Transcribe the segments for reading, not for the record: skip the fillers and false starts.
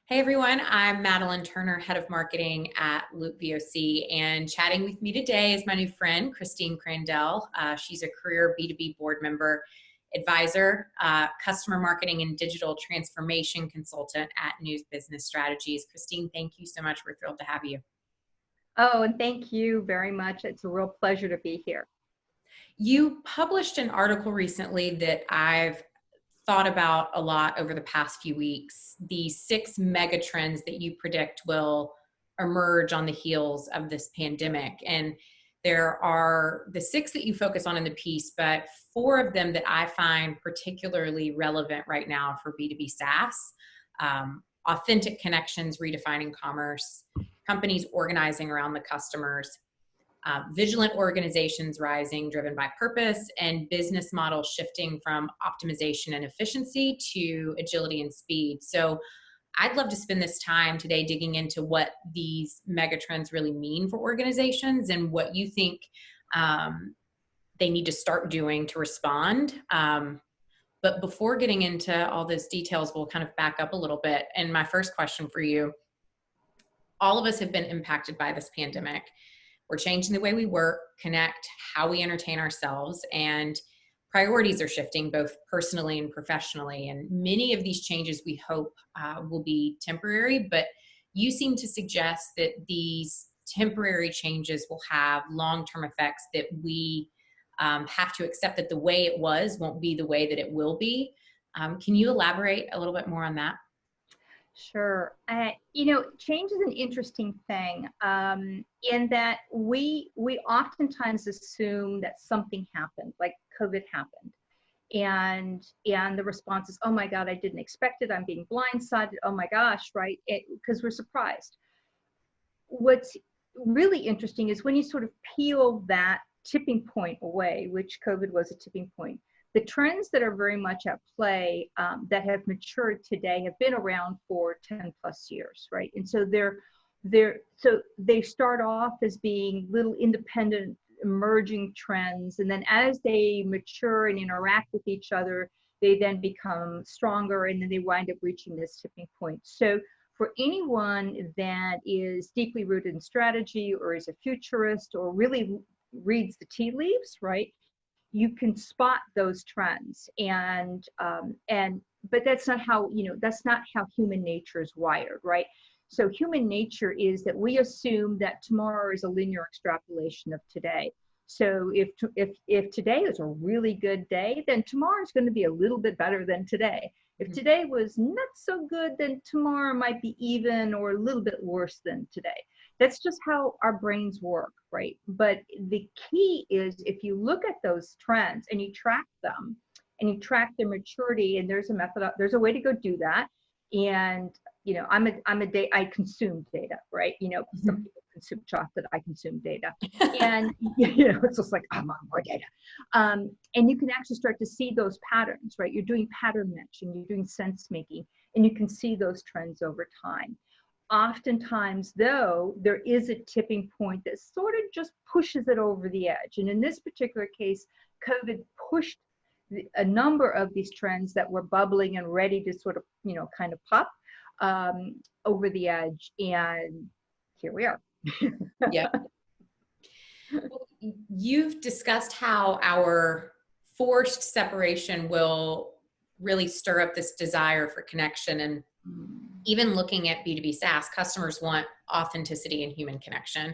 Hey everyone, I'm Madeline Turner, Head of Marketing at Loop VOC, and chatting with me today is my new friend, Christine Crandell. She's a career B2B board member, advisor, customer marketing and digital transformation consultant at News Business Strategies. Christine, thank you so much. We're thrilled to have you. Oh, and thank you very much. It's a real pleasure to be here. You published an article recently that I've thought about a lot over the past few weeks, the 6 mega trends that you predict will emerge on the heels of this pandemic. And there are the 6 that you focus on in the piece, but 4 of them that I find particularly relevant right now for B2B SaaS. Authentic connections, redefining commerce, companies organizing around the customers, vigilant organizations rising, driven by purpose, and business models shifting from optimization and efficiency to agility and speed. So I'd love to spend this time today digging into what these megatrends really mean for organizations and what you think they need to start doing to respond. But before getting into all those details, we'll kind of back up a little bit. And my first question for you, all of us have been impacted by this pandemic. We're changing the way we work, connect, how we entertain ourselves, and priorities are shifting both personally and professionally. And many of these changes we hope will be temporary, but you seem to suggest that these temporary changes will have long-term effects that we have to accept that the way it was won't be the way that it will be. Can you elaborate a little bit more on that? Sure. Change is an interesting thing in that we oftentimes assume that something happened, like COVID happened. And the response is, oh my God, I didn't expect it. I'm being blindsided. Oh my gosh, right? Because we're surprised. What's really interesting is when you sort of peel that tipping point away, which COVID was a tipping point, the trends that are very much at play that have matured today have been around for 10 plus years, right? And so they start off as being little independent emerging trends, and then as they mature and interact with each other, they then become stronger, and then they wind up reaching this tipping point. So for anyone that is deeply rooted in strategy or is a futurist or really reads the tea leaves, right? You can spot those trends, but that's not how human nature is wired, right? So human nature is that we assume that tomorrow is a linear extrapolation of today. So if today is a really good day, then tomorrow is going to be a little bit better than today. If today was not so good, then tomorrow might be even or a little bit worse than today. That's just how our brains work, right? But the key is if you look at those trends and you track them and you track their maturity, and there's a way to go do that. And I consume data, right? Some people consume chocolate, I consume data. And it's just like, I'm on more data. And you can actually start to see those patterns, right? You're doing pattern matching, you're doing sense making, and you can see those trends over time. Oftentimes, though, there is a tipping point that sort of just pushes it over the edge. And in this particular case, COVID pushed a number of these trends that were bubbling and ready to sort of, kind of pop over the edge. And here we are. Yeah. Well, you've discussed how our forced separation will really stir up this desire for connection. And even looking at B2B SaaS, customers want authenticity and human connection.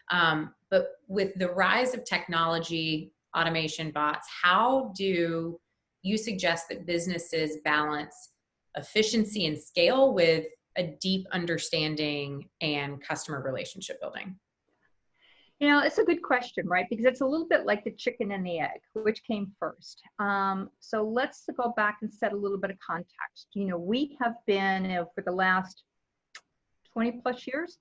But with the rise of technology, automation, bots, how do you suggest that businesses balance efficiency and scale with a deep understanding and customer relationship building? It's a good question, right? Because it's a little bit like the chicken and the egg, which came first. So let's go back and set a little bit of context. We have been, for the last 20 plus years,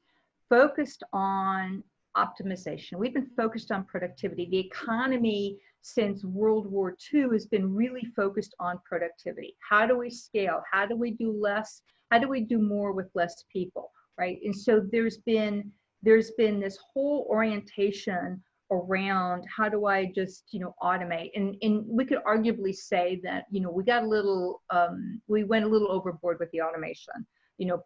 focused on optimization. We've been focused on productivity. The economy since World War II has been really focused on productivity. How do we scale? How do we do less? How do we do more with less people, right? And so there's been this whole orientation around how do I just, automate. And we could arguably say that, we went a little overboard with the automation.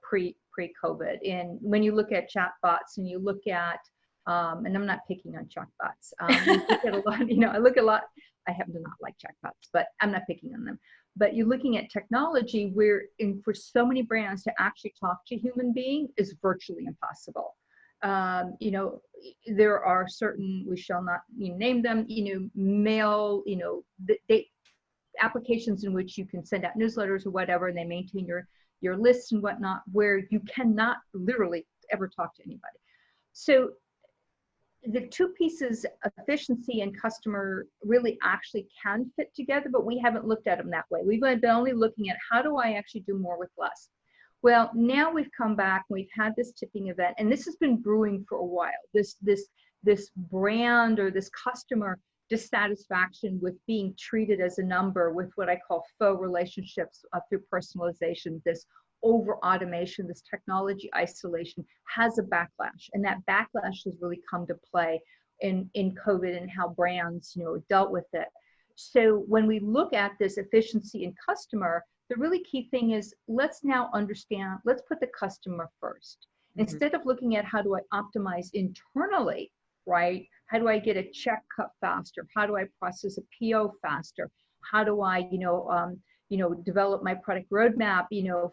pre-COVID. And when you look at chatbots and you look at, and I'm not picking on chatbots, you look at a lot, I look at a lot, I happen to not like chatbots, but I'm not picking on them. But you're looking at technology where for so many brands to actually talk to a human being is virtually impossible. There are certain, we shall not name them, mail, applications in which you can send out newsletters or whatever, and they maintain your lists and whatnot, where you cannot literally ever talk to anybody. So the two pieces, efficiency and customer, really actually can fit together, but we haven't looked at them that way. We've been only looking at how do I actually do more with less. Well, now we've come back, we've had this tipping event, and this has been brewing for a while. This brand or this customer dissatisfaction with being treated as a number, with what I call faux relationships through personalization, this over automation, this technology isolation has a backlash, and that backlash has really come to play in COVID and how brands dealt with it. So when we look at this efficiency in customer, the really key thing is let's now understand, let's put the customer first. Instead of looking at how do I optimize internally, right? How do I get a check cut faster? How do I process a PO faster? How do I, develop my product roadmap,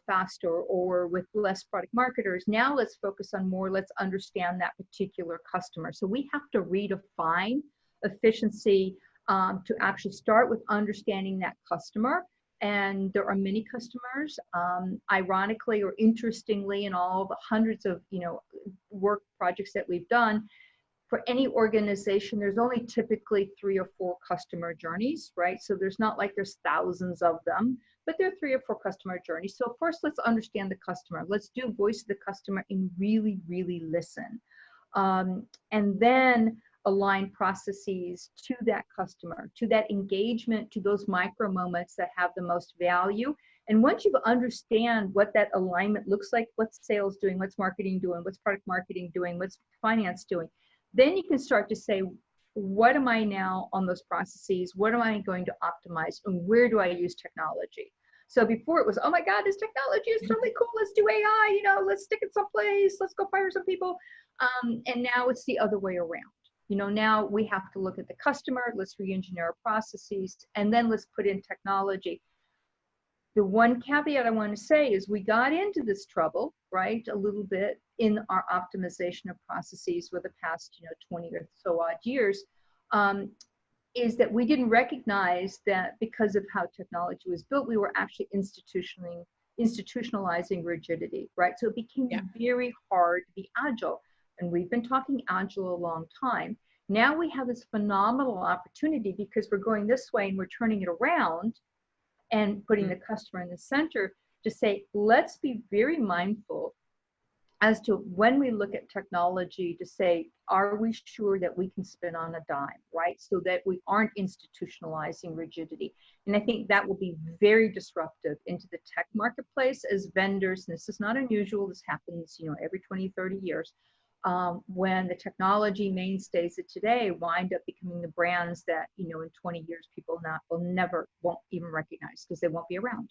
faster or with less product marketers? Now let's focus on more, let's understand that particular customer. So we have to redefine efficiency to actually start with understanding that customer. And there are many customers, ironically or interestingly, in all the hundreds of, work projects that we've done, for any organization, there's only typically 3 or 4 customer journeys, right? So there's not like there's thousands of them, but there are 3 or 4 customer journeys. So first, let's understand the customer. Let's do voice of the customer and really, really listen. And then align processes to that customer, to that engagement, to those micro moments that have the most value. And once you understand what that alignment looks like, what's sales doing, what's marketing doing, what's product marketing doing, what's finance doing, then you can start to say, what am I now on those processes? What am I going to optimize? And where do I use technology? So before it was, oh my God, this technology is really cool. Let's do AI, let's stick it someplace. Let's go fire some people. And now it's the other way around. Now we have to look at the customer. Let's re-engineer our processes, and then let's put in technology. The one caveat I want to say is we got into this trouble, right, a little bit in our optimization of processes for the past, 20 or so odd years, is that we didn't recognize that because of how technology was built, we were actually institutionalizing rigidity, right? So it became very hard to be agile. And we've been talking agile a long time. Now we have this phenomenal opportunity because we're going this way and we're turning it around and putting the customer in the center to say, let's be very mindful as to when we look at technology to say, are we sure that we can spin on a dime, right? So that we aren't institutionalizing rigidity. And I think that will be very disruptive into the tech marketplace as vendors, and this is not unusual, this happens, every 20, 30 years, when the technology mainstays of today wind up becoming the brands that, in 20 years, people won't even recognize because they won't be around.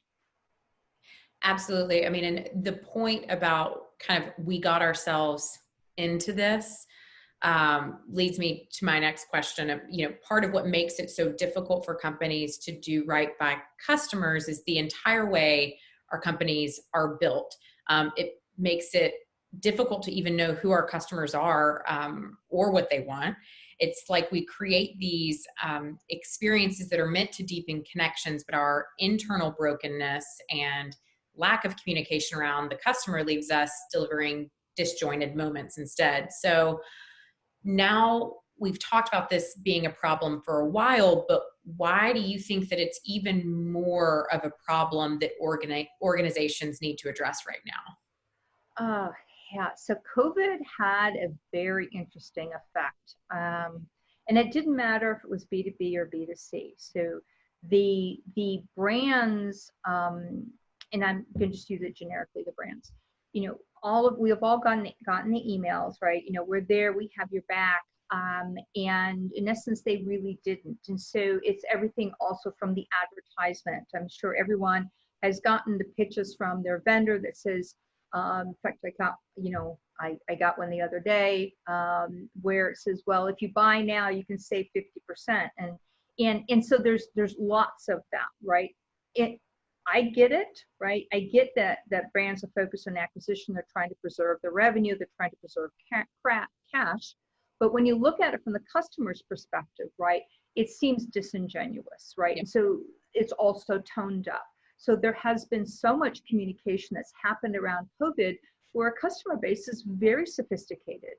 Absolutely. I mean, and the point about kind of we got ourselves into this leads me to my next question of, part of what makes it so difficult for companies to do right by customers is the entire way our companies are built. It makes it difficult to even know who our customers are or what they want. It's like we create these experiences that are meant to deepen connections, but our internal brokenness and lack of communication around the customer leaves us delivering disjointed moments instead. So now we've talked about this being a problem for a while, but why do you think that it's even more of a problem that organizations need to address right now? Yeah, so COVID had a very interesting effect. And it didn't matter if it was B2B or B2C. So the brands, and I'm going to just use it generically, the brands, we have all gotten the emails, right? We're there, we have your back. And in essence, they really didn't. And so it's everything also from the advertisement. I'm sure everyone has gotten the pitches from their vendor that says, In fact, I got, I got one the other day where it says, well, if you buy now, you can save 50%. And so there's lots of that, right? I get it, right? I get that brands are focused on acquisition. They're trying to preserve the revenue. They're trying to preserve cash. But when you look at it from the customer's perspective, right, it seems disingenuous, right? Yeah. And so it's also toned up. So there has been so much communication that's happened around COVID where a customer base is very sophisticated.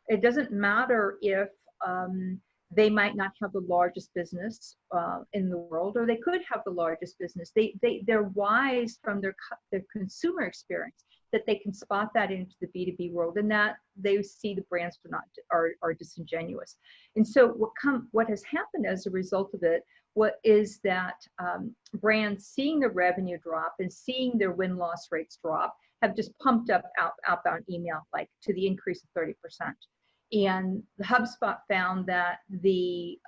It doesn't matter if they might not have the largest business in the world, or they could have the largest business. They're wise from their consumer experience that they can spot that into the B2B world, and that they see the brands are disingenuous. And so what has happened as a result of it, what is that brands seeing the revenue drop and seeing their win-loss rates drop have just pumped up outbound email like to the increase of 30%. And HubSpot found that the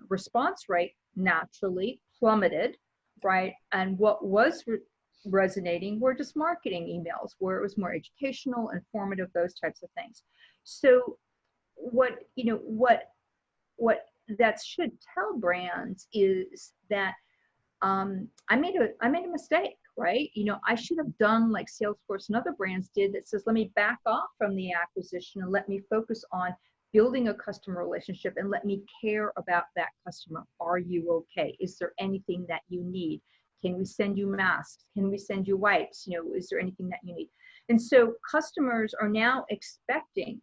response rate naturally plummeted, right? And what was resonating were just marketing emails, where it was more educational, informative, those types of things. So what that should tell brands is that I made a mistake, right? I should have done like Salesforce and other brands did, that says, let me back off from the acquisition and let me focus on building a customer relationship and let me care about that customer. Are you okay? Is there anything that you need? Can we send you masks? Can we send you wipes? Is there anything that you need? And so customers are now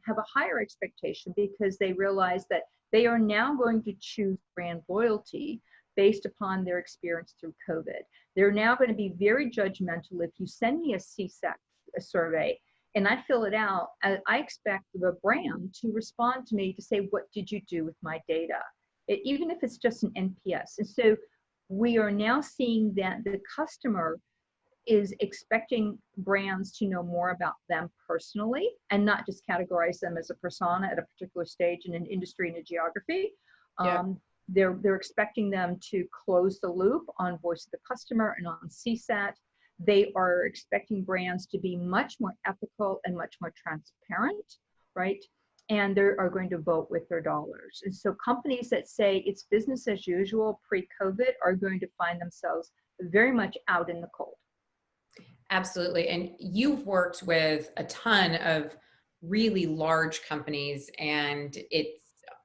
have a higher expectation because they realize that they are now going to choose brand loyalty based upon their experience through COVID. They're now going to be very judgmental. If you send me a CSAC survey and I fill it out, I expect the brand to respond to me to say, what did you do with my data? Even if it's just an NPS. And so we are now seeing that the customer is expecting brands to know more about them personally and not just categorize them as a persona at a particular stage in an industry and a geography. Yeah. They're expecting them to close the loop on voice of the customer and on CSAT. They are expecting brands to be much more ethical and much more transparent, right? And they are going to vote with their dollars. And so companies that say it's business as usual pre-COVID are going to find themselves very much out in the cold. Absolutely. And you've worked with a ton of really large companies, and it's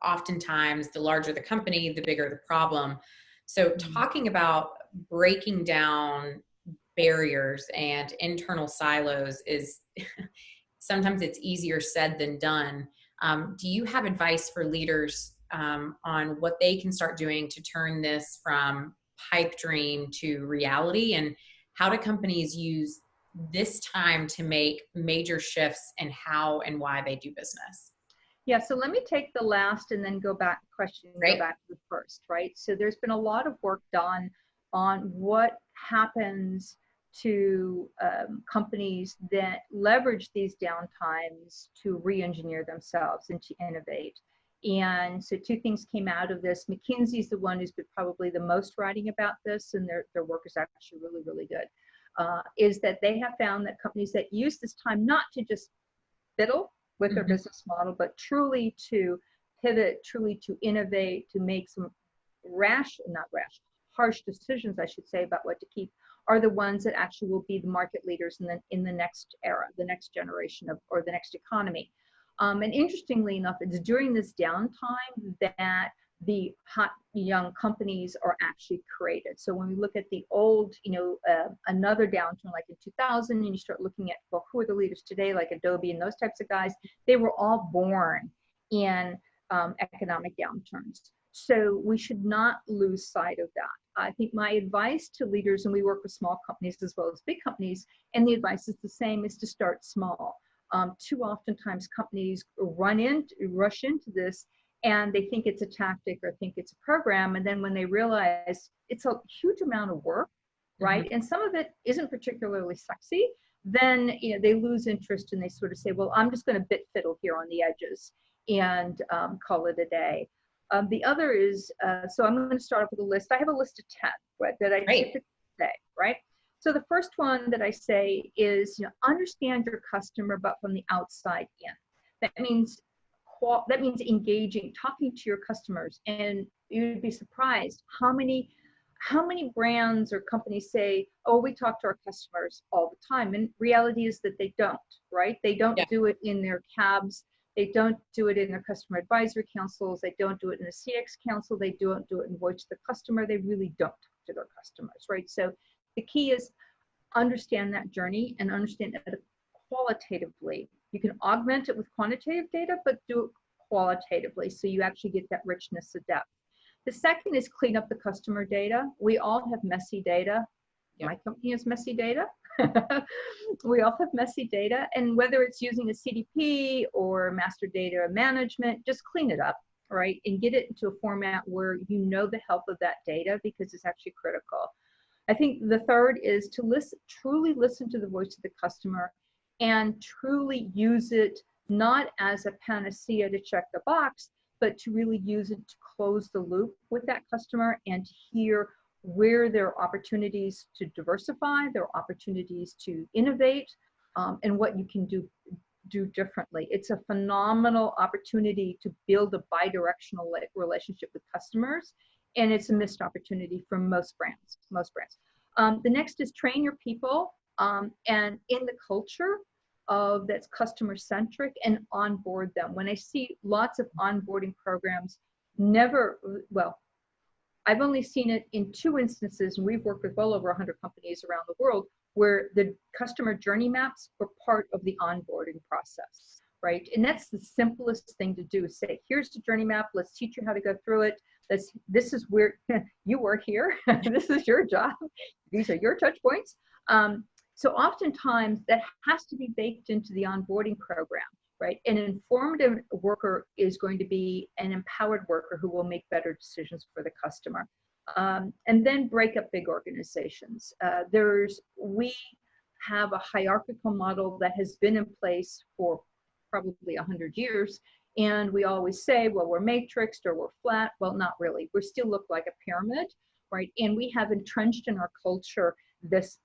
oftentimes the larger the company, the bigger the problem. So talking about breaking down barriers and internal silos is sometimes it's easier said than done. Do you have advice for leaders on what they can start doing to turn this from pipe dream to reality? And how do companies use this time to make major shifts in how and why they do business? Yeah, so let me take the last and then go back to the first, right? So there's been a lot of work done on what happens to companies that leverage these downtimes to re-engineer themselves and to innovate. And so two things came out of this. McKinsey's the one who's been probably the most writing about this, and their work is actually really, really good, is that they have found that companies that use this time not to just fiddle with their business model, but truly to pivot, truly to innovate, to make some harsh decisions, I should say, about what to keep, are the ones that actually will be the market leaders in the next era, the next generation or the next economy. And interestingly enough, it's during this downtime that the hot young companies are actually created. So when we look at the old, another downturn like in 2000, and you start looking at, well, who are the leaders today, like Adobe and those types of guys, they were all born in economic downturns. So we should not lose sight of that. I think my advice to leaders, and we work with small companies as well as big companies, and the advice is the same, is to start small. Too oftentimes companies rush into this and they think it's a tactic or think it's a program. And then when they realize it's a huge amount of work, right? And some of it isn't particularly sexy, then they lose interest and they sort of say, well, I'm just going to bit fiddle here on the edges and call it a day. The other is, so I'm going to start off with a list. I have a list of 10 that I typically say, right? So the first one that I say is, understand your customer, but from the outside in. That means engaging, talking to your customers, and you'd be surprised how many brands or companies say, oh, we talk to our customers all the time. And reality is that they don't, right? They don't do it in their cabs. They don't do it in their customer advisory councils. They don't do it in a CX council. They don't do it in voice to the customer. They really don't talk to their customers, right? So the key is understand that journey and understand it qualitatively. You can augment it with quantitative data, but do it qualitatively so you actually get that richness of depth. The second is clean up the customer data. We all have messy data. My company has messy data. We all have messy data. And whether it's using a CDP or master data management, just clean it up, right? And get it into a format where you know the health of that data, because it's actually critical. I think the third is to truly listen to the voice of the customer and truly use it not as a panacea to check the box, but to really use it to close the loop with that customer and to hear where there are opportunities to diversify, there are opportunities to innovate, and what you can do differently. It's a phenomenal opportunity to build a bi-directional relationship with customers, and it's a missed opportunity for most brands. The next is train your people, and in the culture of that's customer centric, and onboard them. When I see lots of onboarding programs, I've only seen it in 2 instances, and we've worked with well over 100 companies around the world, where the customer journey maps were part of the onboarding process, right? And that's the simplest thing to do. Say, here's the journey map. Let's teach you how to go through it. This is where you work here. This is your job. These are your touch points. So oftentimes that has to be baked into the onboarding program, right? An informative worker is going to be an empowered worker who will make better decisions for the customer. And then break up big organizations. We have a hierarchical model that has been in place for probably 100 years. And we always say, well, we're matrixed or we're flat. Well, not really. We still look like a pyramid, right? And we have entrenched in our culture this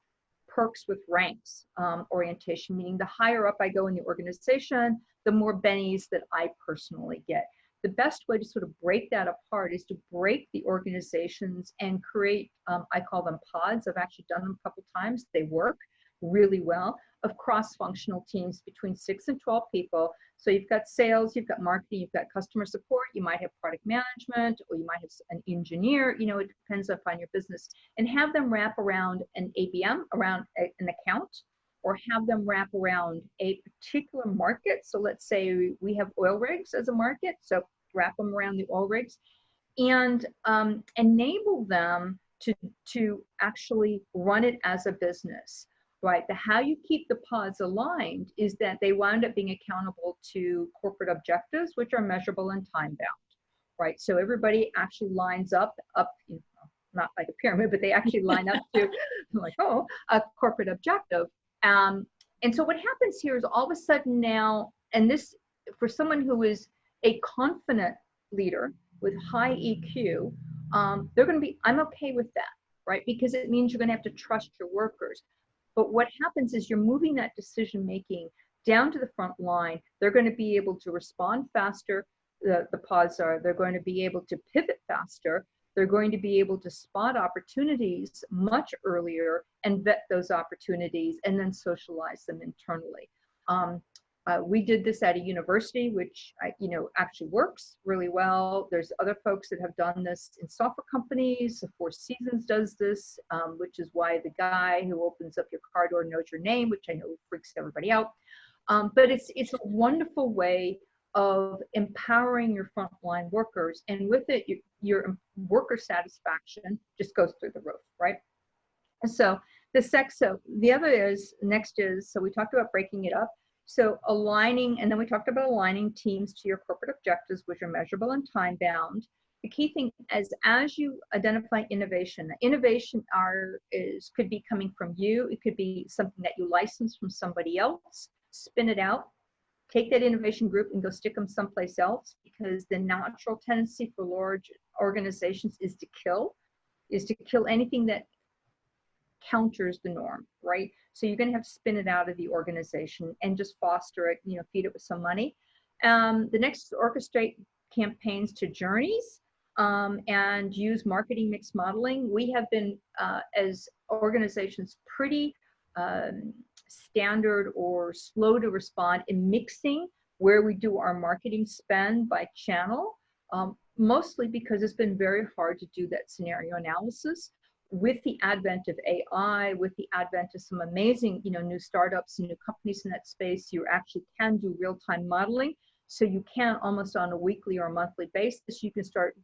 perks with ranks orientation, meaning the higher up I go in the organization, the more bennies that I personally get. The best way to sort of break that apart is to break the organizations and create, I call them pods. I've actually done them a couple times. They work really well, of cross-functional teams between 6 and 12 people. So you've got sales, you've got marketing, you've got customer support, you might have product management, or you might have an engineer, it depends upon your business, and have them wrap around an ABM, around an account, or have them wrap around a particular market. So let's say we have oil rigs as a market, so wrap them around the oil rigs, and enable them to actually run it as a business. Right, how you keep the pods aligned is that they wind up being accountable to corporate objectives, which are measurable and time bound. Right, so everybody actually lines up, not like a pyramid, but they actually line up to a corporate objective. And so what happens here is all of a sudden now, and this for someone who is a confident leader with high EQ, they're going to be, I'm okay with that, right? Because it means you're going to have to trust your workers. But what happens is you're moving that decision making down to the front line. They're going to be able to respond faster. The pods are, they're going to be able to pivot faster. They're going to be able to spot opportunities much earlier and vet those opportunities and then socialize them internally. We did this at a university, which actually works really well. There's other folks that have done this in software companies. Four Seasons does this, which is why the guy who opens up your car door knows your name, which I know freaks everybody out. But it's a wonderful way of empowering your frontline workers, and with it, your worker satisfaction just goes through the roof, right? So the other next is, so we talked about breaking it up. So aligning, and then we talked about aligning teams to your corporate objectives, which are measurable and time bound. The key thing is, as you identify innovation could be coming from you. It could be something that you license from somebody else, spin it out, take that innovation group and go stick them someplace else, because the natural tendency for large organizations is to kill anything that counters the norm, right? So you're going to have to spin it out of the organization and just foster it, feed it with some money. The next is orchestrate campaigns to journeys, and use marketing mix modeling. We have been, as organizations, pretty standard or slow to respond in mixing where we do our marketing spend by channel, mostly because it's been very hard to do that scenario analysis. With the advent of AI, with the advent of some amazing, new startups and new companies in that space, you actually can do real-time modeling. So you can, almost on a weekly or a monthly basis, you can start,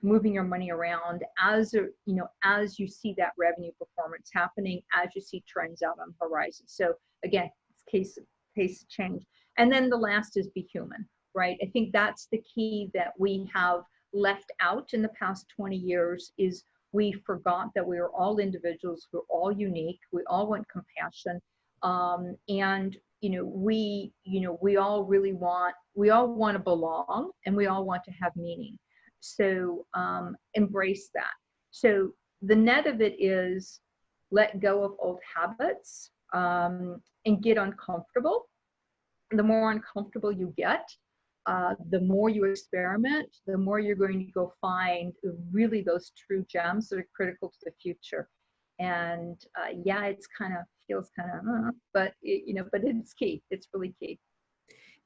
moving your money around as you see that revenue performance happening, as you see trends out on the horizon. So again, it's case change. And then the last is be human, right? I think that's the key that we have left out in the past 20 years is we forgot that we are all individuals, we're all unique, we all want compassion, and we all want to belong, and we all want to have meaning. So embrace that. So the net of it is let go of old habits, and get uncomfortable. The more uncomfortable you get, the more you experiment, the more you're going to go find really those true gems that are critical to the future. And yeah, it's feels kind of, but it's key. It's really key.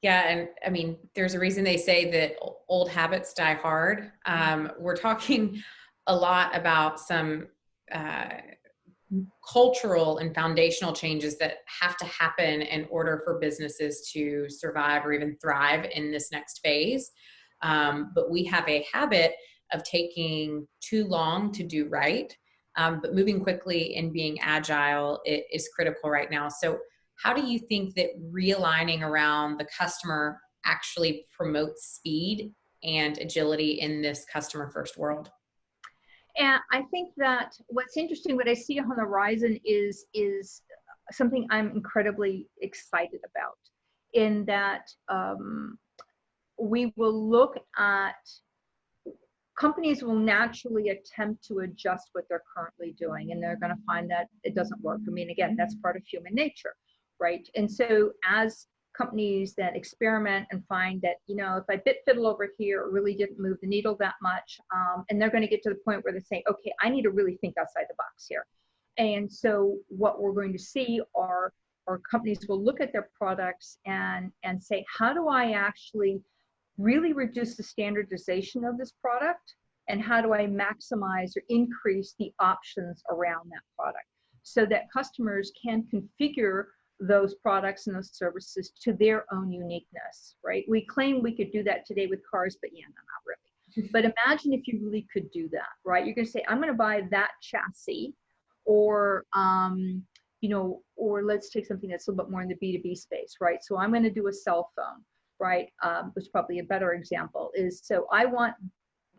Yeah, and I mean, there's a reason they say that old habits die hard. We're talking a lot about some cultural and foundational changes that have to happen in order for businesses to survive or even thrive in this next phase. But we have a habit of taking too long to do right. But moving quickly and being agile is critical right now. So how do you think that realigning around the customer actually promotes speed and agility in this customer first world? And I think that what's interesting, what I see on the horizon is something I'm incredibly excited about, in that we will look at, companies will naturally attempt to adjust what they're currently doing, and they're going to find that it doesn't work. I mean, again, that's part of human nature, right? And so as companies that experiment and find that, if I bit fiddle over here, it really didn't move the needle that much. And they're going to get to the point where they say, okay, I need to really think outside the box here. And so what we're going to see are companies will look at their products and say, how do I actually really reduce the standardization of this product? And how do I maximize or increase the options around that product so that customers can configure those products and those services to their own uniqueness, right? We claim we could do that today with cars, but yeah, no, not really. But imagine if you really could do that, right? You're going to say, I'm going to buy that chassis, or, or let's take something that's a little bit more in the B2B space, right? So I'm going to do a cell phone, right? Which is probably a better example is, so I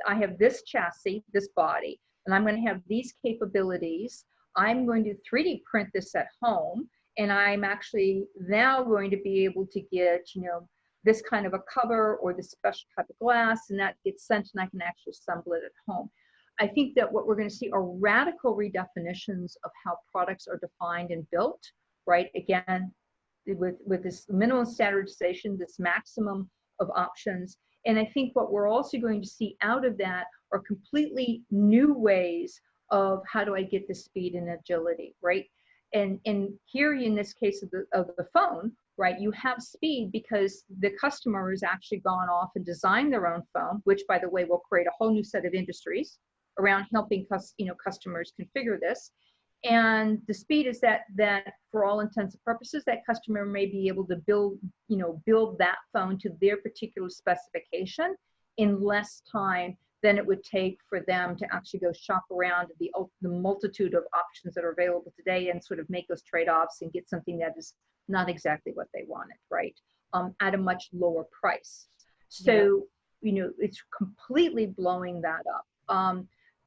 have this chassis, this body, and I'm going to have these capabilities. I'm going to 3D print this at home. And I'm actually now going to be able to get, this kind of a cover or this special type of glass, and that gets sent and I can actually assemble it at home. I think that what we're going to see are radical redefinitions of how products are defined and built, right? Again, with this minimum standardization, this maximum of options. And I think what we're also going to see out of that are completely new ways of how do I get the speed and agility, right? And here in this case of the phone, right, you have speed because the customer has actually gone off and designed their own phone, which, by the way, will create a whole new set of industries around helping customers configure this. And the speed is that for all intents and purposes, that customer may be able to build that phone to their particular specification in less time than it would take for them to actually go shop around the multitude of options that are available today and sort of make those trade-offs and get something that is not exactly what they wanted, right? At a much lower price. So, it's completely blowing that up.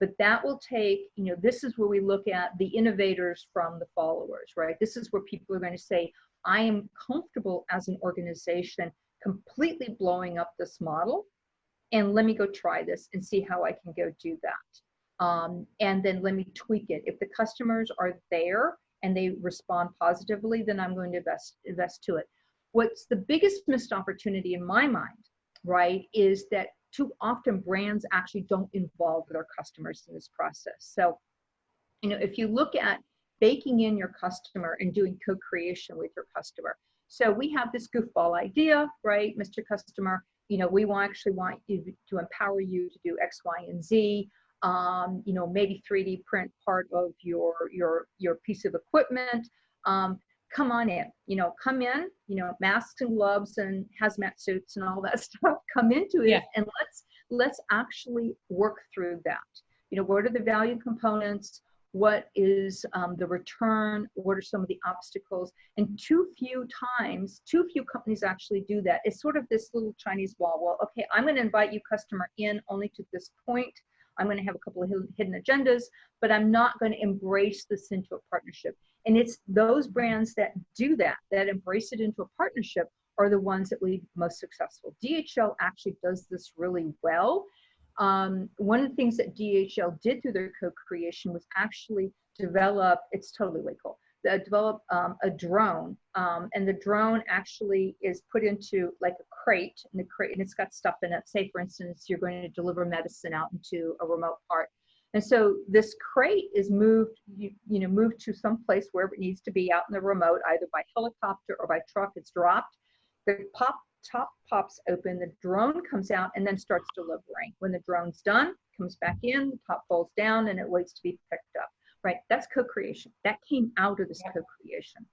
But that will take, this is where we look at the innovators from the followers, right? This is where people are going to say, I am comfortable as an organization completely blowing up this model, and let me go try this and see how I can go do that. and then let me tweak it. If the customers are there and they respond positively, then I'm going to invest to it. What's the biggest missed opportunity in my mind, right, is that too often brands actually don't involve their customers in this process. So, if you look at baking in your customer and doing co-creation with your customer. So we have this goofball idea, right, Mr. Customer, we actually want you to empower you to do X, Y, and Z. Maybe 3D print part of your piece of equipment. Come on in, come in, masks and gloves and hazmat suits and all that stuff, come into it. Yeah. And let's actually work through that. What are the value components? What is the return? What are some of the obstacles? And too few companies actually do that. It's sort of this little Chinese wall. Well, okay, I'm going to invite you customer in only to this point. I'm going to have a couple of hidden agendas, but I'm not going to embrace this into a partnership. And it's those brands that do that embrace it into a partnership, are the ones that will be most successful. DHL actually does this really well. One of the things that DHL did through their co-creation was actually develop, it's totally legal, develop a drone. And the drone actually is put into like a crate, and it's got stuff in it. Say, for instance, you're going to deliver medicine out into a remote part. And so this crate is moved to some place wherever it needs to be out in the remote, either by helicopter or by truck. It's dropped. The top pops open, the drone comes out and then starts delivering. When the drone's done, comes back in, the top falls down, and it waits to be picked up. Right? That's co-creation. That came out of this co-creation.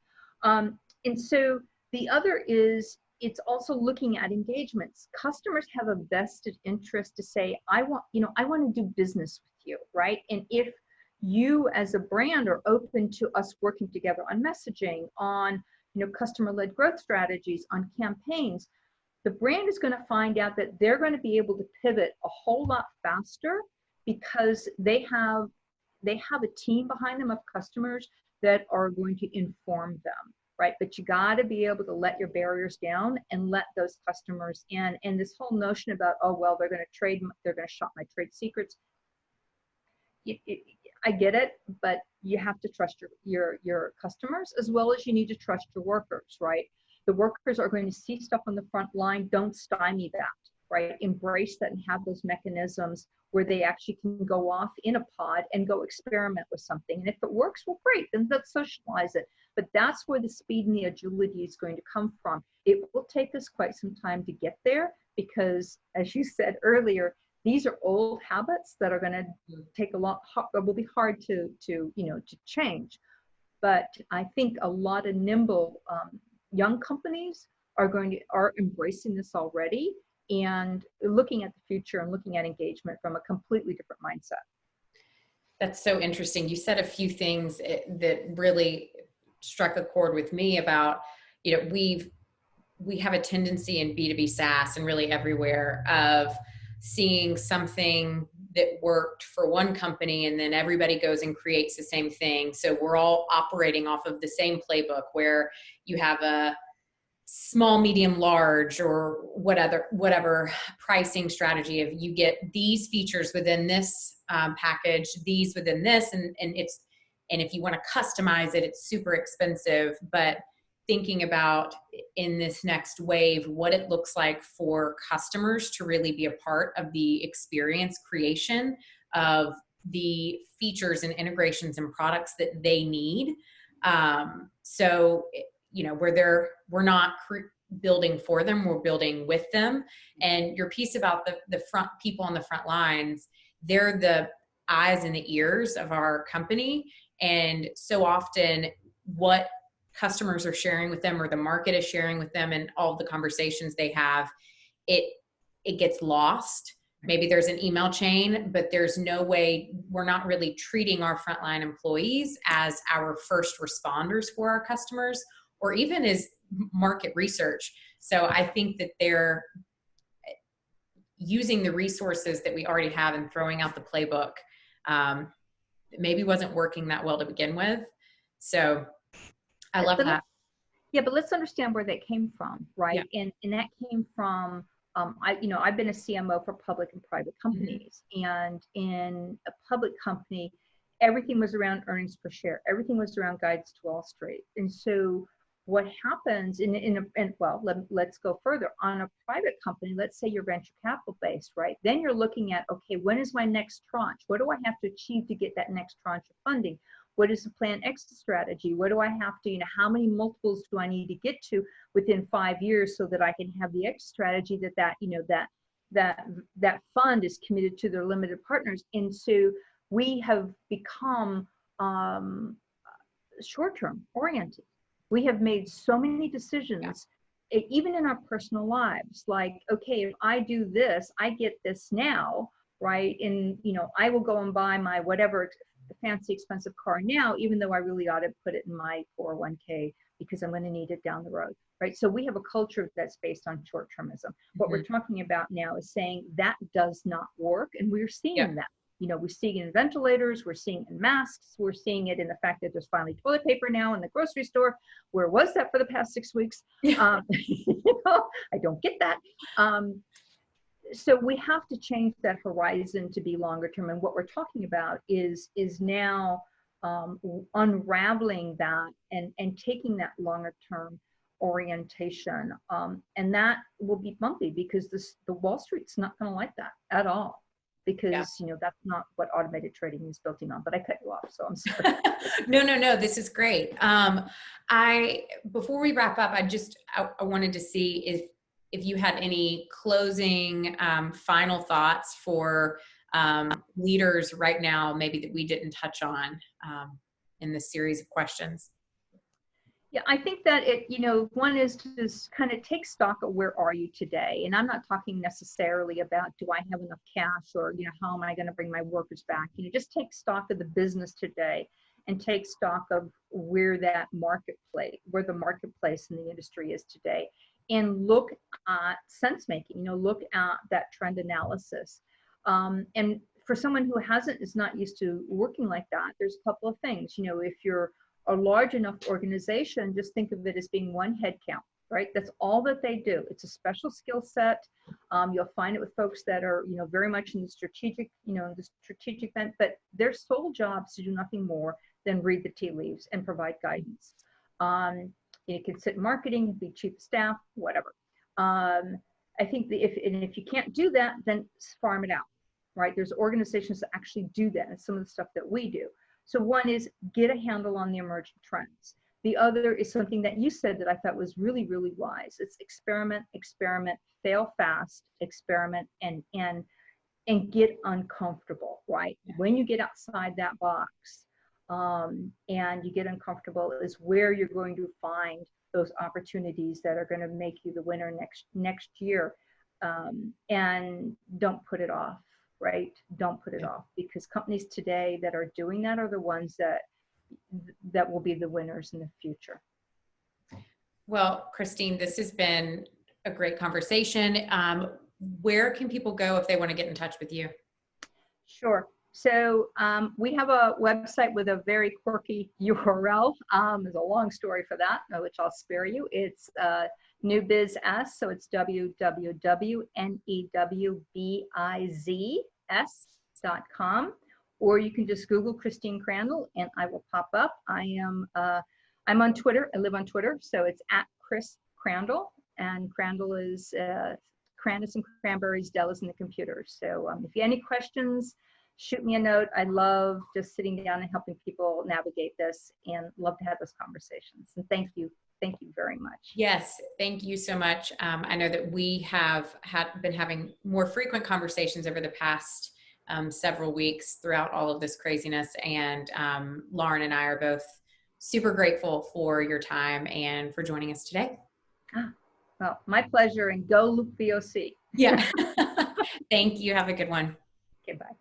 And so the other is, it's also looking at engagements. Customers have a vested interest to say, I want to do business with you, right? And if you as a brand are open to us working together on messaging, on customer-led growth strategies, on campaigns, the brand is going to find out that they're going to be able to pivot a whole lot faster because they have a team behind them of customers that are going to inform them, right? But you got to be able to let your barriers down and let those customers in. And this whole notion about, oh, well, they're going to shop my trade secrets. I get it, but you have to trust your customers, as well as you need to trust your workers, right? The workers are going to see stuff on the front line. Don't stymie that, right? Embrace that and have those mechanisms where they actually can go off in a pod and go experiment with something. And if it works, well, great, then let's socialize it. But that's where the speed and the agility is going to come from. It will take us quite some time to get there because, as you said earlier, these are old habits that are going to take will be hard to change. But I think a lot of nimble young companies are embracing this already and looking at the future and looking at engagement from a completely different mindset. That's so interesting. You said a few things that really struck a chord with me about, we have a tendency in B2B SaaS and really everywhere of seeing something that worked for one company and then everybody goes and creates the same thing. So we're all operating off of the same playbook where you have a small, medium, large, or whatever pricing strategy of you get these features within this package, these within this, and if you want to customize it, it's super expensive. But thinking about in this next wave, what it looks like for customers to really be a part of the experience creation of the features and integrations and products that they need. So, we're not building for them, we're building with them. And your piece about the front people on the front lines, they're the eyes and the ears of our company. And so often what customers are sharing with them or the market is sharing with them and all the conversations they have, it gets lost. Maybe there's an email chain, but there's no way, we're not really treating our frontline employees as our first responders for our customers or even as market research. So I think that they're using the resources that we already have and throwing out the playbook. Maybe wasn't working that well to begin with. So I love that. Yeah, but let's understand where that came from, right? Yeah. And that came from I've been a CMO for public and private companies, and in a public company, everything was around earnings per share. Everything was around guides to Wall Street. And so what happens let's go further. On a private company, let's say you're venture capital based, right? Then you're looking at, okay, when is my next tranche? What do I have to achieve to get that next tranche of funding? What is the plan exit strategy? What do I have to, how many multiples do I need to get to within 5 years so that I can have the exit strategy that fund is committed to their limited partners? And so we have become short-term oriented. We have made so many decisions, even in our personal lives, like, okay, if I do this, I get this now, right? And, I will go and buy my whatever fancy expensive car now, even though I really ought to put it in my 401k because I'm going to need it down the road, right? So we have a culture that's based on short-termism. What we're talking about now is saying that does not work, and we're seeing that. We're seeing it in ventilators, we're seeing it in masks, we're seeing it in the fact that there's finally toilet paper now in the grocery store. Where was that for the past 6 weeks? I don't get that. So we have to change that horizon to be longer term. And what we're talking about is now unraveling that and taking that longer term orientation. And that will be bumpy because the Wall Street's not going to like that at all. Because that's not what automated trading is built on. But I cut you off, so I'm sorry. No. This is great. Before we wrap up, I wanted to see if you had any closing final thoughts for leaders right now, maybe that we didn't touch on in this series of questions. Yeah, I think that one is to just kind of take stock of where are you today. And I'm not talking necessarily about, do I have enough cash, or, how am I going to bring my workers back? Just take stock of the business today and take stock of where the marketplace in the industry is today. And look at sense making, look at that trend analysis. And for someone who is not used to working like that, there's a couple of things. If you're a large enough organization, just think of it as being one head count, right? That's all that they do. It's a special skill set. You'll find it with folks that are, very much in the strategic bent, but their sole job is to do nothing more than read the tea leaves and provide guidance. You can sit in marketing, be chief of staff, whatever. I think that if you can't do that, then farm it out, right? There's organizations that actually do that, and some of the stuff that we do. So one is get a handle on the emerging trends. The other is something that you said that I thought was really, really wise. It's experiment, fail fast, experiment, and get uncomfortable, right? When you get outside that box and you get uncomfortable is where you're going to find those opportunities that are going to make you the winner next year. And don't put it off. Right? Don't put it off, because companies today that are doing that are the ones that will be the winners in the future. Well, Christine, this has been a great conversation. Where can people go if they want to get in touch with you? Sure. So we have a website with a very quirky URL. There's a long story for that, which I'll spare you. It's NewBizS, so it's www.newbizs.com, or you can just Google Christine Crandell and I will pop up. I'm on Twitter. I live on Twitter, so it's @Chris Crandell, and Crandell is Crandall and Cranberries, Dell is in the computer. So if you have any questions, shoot me a note. I love just sitting down and helping people navigate this, and love to have those conversations. And thank you. Thank you very much. Yes, thank you so much. I know that we have been having more frequent conversations over the past several weeks throughout all of this craziness. And Lauren and I are both super grateful for your time and for joining us today. Well, my pleasure, and go Luke VOC. Yeah. Thank you. Have a good one. Okay, bye.